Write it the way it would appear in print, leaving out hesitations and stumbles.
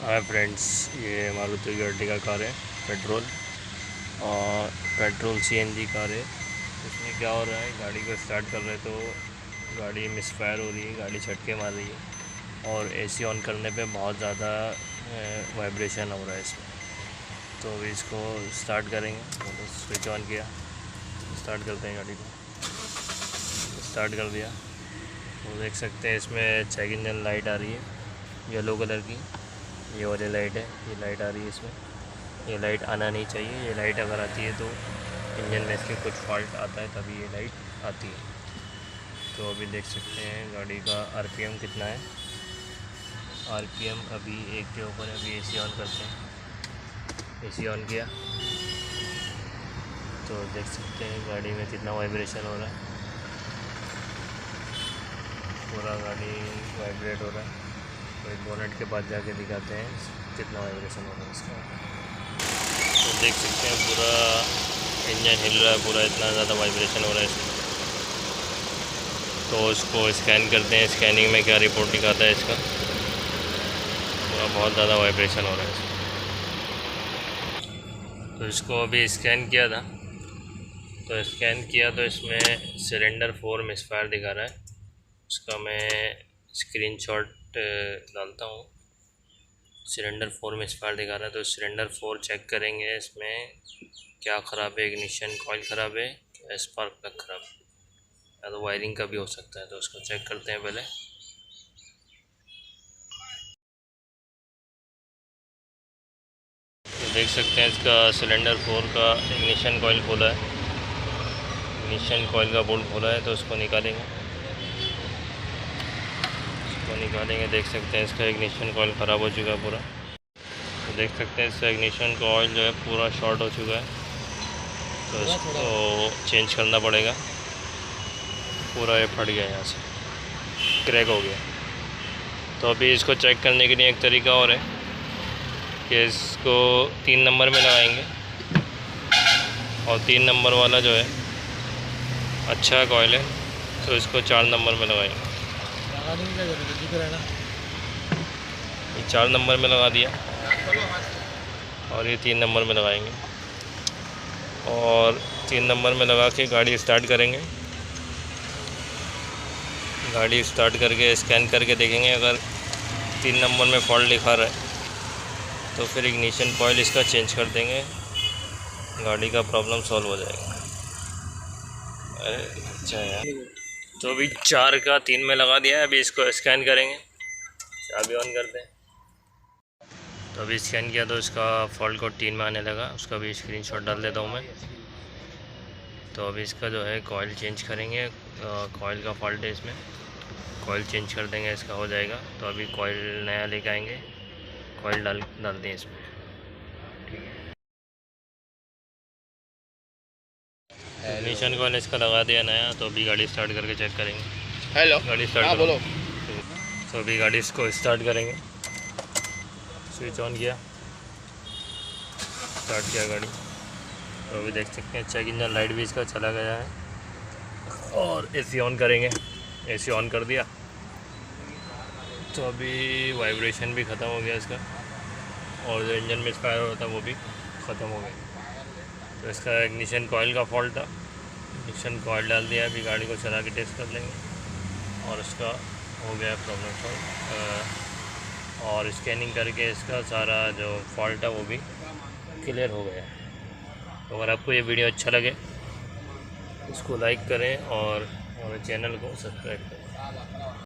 Hi friends, ये Maruti Ertiga car है। Petrol CNG car है। इसमें क्या हो रहा है, गाड़ी को स्टार्ट कर रहे तो गाड़ी मिसफायर हो रही है, गाड़ी झटके मार रही है और एसी ऑन करने पे बहुत ज़्यादा वाइब्रेशन हो रहा है इसमें। तो अभी इसको स्टार्ट करेंगे। तो स्विच ऑन किया, स्टार्ट करते हैं गाड़ी को। स्टार्ट कर दिया तो देख सकते हैं इसमें चेक इंजन लाइट आ रही है येलो कलर की। ये वाली लाइट है, ये लाइट आ रही है इसमें। ये लाइट आना नहीं चाहिए। ये लाइट अगर आती है तो इंजन में इसके कुछ फॉल्ट आता है, तभी ये लाइट आती है। तो अभी देख सकते हैं गाड़ी का आरपीएम कितना है। आरपीएम अभी 1 के ऊपर। अभी एसी ऑन करते हैं। एसी ऑन किया तो देख सकते हैं गाड़ी में कितना वाइब्रेशन हो रहा है। पूरा गाड़ी वाइब्रेट हो रहा है। तो एक बोनेट के बाद जाके दिखाते हैं कितना वाइब्रेशन हो रहा है इसका। तो देख सकते हैं पूरा इंजन हिल रहा है, पूरा इतना ज़्यादा वाइब्रेशन हो रहा है इसमें। तो इसको स्कैन करते हैं। स्कैनिंग में क्या रिपोर्ट दिखाता है इसका। पूरा बहुत ज़्यादा वाइब्रेशन हो रहा है इसमें। तो इसको अभी स्कैन किया था, तो स्कैन किया तो इसमें सिलेंडर 4 मिसफायर दिखा रहा है। उसका मैं स्क्रीनशॉट डालता हूँ। सिलेंडर 4 मिसफायर दिखा रहा है, तो सिलेंडर 4 चेक करेंगे इसमें क्या ख़राब है। इग्निशन कॉइल ख़राब है या स्पार्क प्लग ख़राब है, या तो वायरिंग का भी हो सकता है। तो उसको चेक करते हैं पहले। तो देख सकते हैं इसका सिलेंडर 4 का इग्निशन कॉइल खोला है। इग्निशन कॉइल का बोल्ट खोला है, तो उसको निकालेंगे। देख सकते हैं इसका इग्निशन कॉइल ख़राब हो चुका है पूरा। तो देख सकते हैं इसका इग्निशन कॉइल जो है पूरा शॉर्ट हो चुका है। तो इसको चेंज करना पड़ेगा। पूरा ये फट गया, यहाँ से क्रैक हो गया। तो अभी इसको चेक करने के लिए एक तरीका और है कि इसको 3 नंबर में लगाएंगे और 3 नंबर वाला जो है अच्छा कॉइल है, तो इसको 4 नंबर में लगाएंगे। ये 4 नंबर में लगा दिया और ये 3 नंबर में लगाएंगे। और 3 नंबर में लगा के गाड़ी स्टार्ट करेंगे। गाड़ी स्टार्ट करके स्कैन करके देखेंगे। अगर 3 नंबर में फॉल्ट दिखा रहा है तो फिर इग्निशन कॉइल इसका चेंज कर देंगे। गाड़ी का प्रॉब्लम सॉल्व हो जाएगा। अरे अच्छा यार। तो अभी 4 का 3 में लगा दिया है। अभी इसको स्कैन करेंगे। चाबी ऑन करते हैं। तो अभी स्कैन किया तो इसका फॉल्ट कोड 3 में आने लगा। उसका भी स्क्रीनशॉट डाल देता हूँ मैं। तो अभी इसका जो है कॉइल चेंज करेंगे। कॉइल का फॉल्ट है इसमें, कॉइल चेंज कर देंगे, इसका हो जाएगा। तो अभी कॉइल नया लेके आएंगे, कॉइल डालते हैं इसमें। ठीक है, इग्निशन कॉइल इसका लगा दिया नया। तो अभी गाड़ी स्टार्ट करके चेक करेंगे। हेलो, गाड़ी स्टार्ट बोलो। तो अभी गाड़ी इसको स्टार्ट करेंगे। स्विच ऑन किया, स्टार्ट किया गाड़ी। तो अभी देख सकते हैं चेक इंजन लाइट भी इसका चला गया है। और एसी ऑन करेंगे। एसी ऑन कर दिया तो अभी वाइब्रेशन भी ख़त्म हो गया इसका, और जो इंजन में फायर हो रहा था वो भी ख़त्म हो गया। तो इसका इग्निशन कॉइल का फॉल्ट था। इग्निशन कॉइल डाल दिया। अभी गाड़ी को चला के टेस्ट कर लेंगे और इसका हो गया प्रॉब्लम सॉल्व। और स्कैनिंग करके इसका सारा जो फॉल्ट है वो भी क्लियर हो गया। तो अगर आपको ये वीडियो अच्छा लगे इसको लाइक करें और हमारे चैनल को सब्सक्राइब करें।